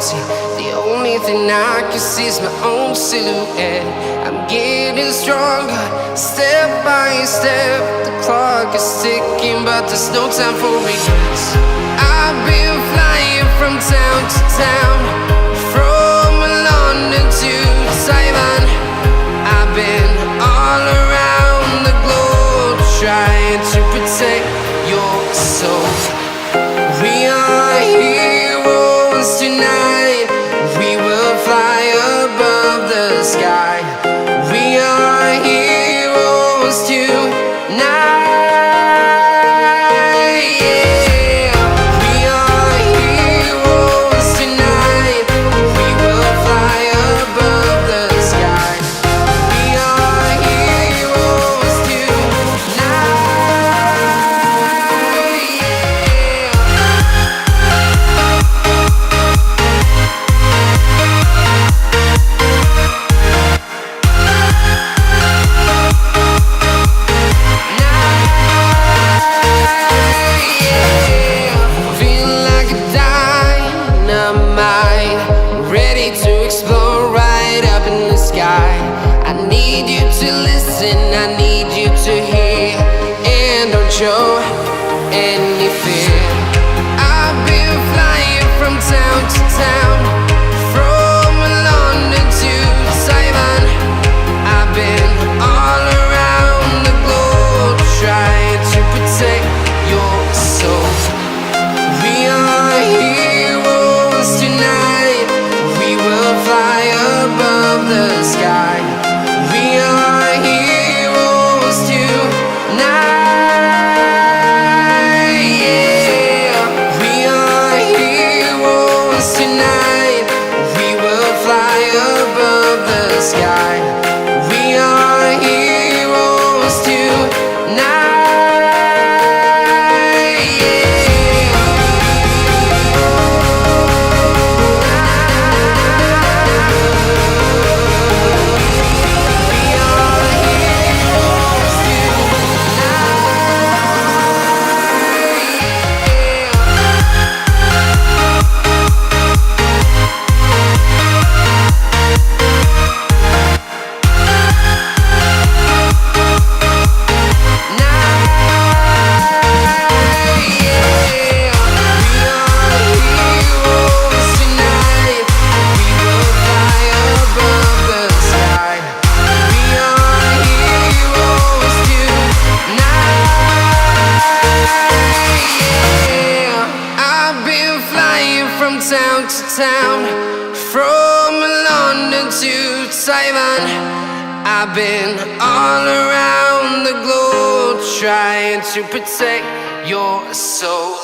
empty. The only thing I can see is my own silhouette. I'm getting stronger, step by step. The clock is ticking, but there's no time for regrets. I've been flying from town to town, from London to Taiwan. I've been all around the globe, trying to protect your soul. We are heroes tonight. We will fly above the sky. We are heroes tonight. Yeah. We are heroes tonight. We will fly above the sky. We are heroes tonight. I need you to listen, I need you to hear, and don't show any fear. I've been flying from town to town, from London to Taiwan. I've been all around the globe, trying to protect your soul. We are heroes tonight. We will fly above the sky. We are heroes tonight. Yeah. We are heroes tonight. We will fly above the sky. We are heroes tonight. From town to town, from London to Taiwan. I've been all around the globe, trying to protect your soul.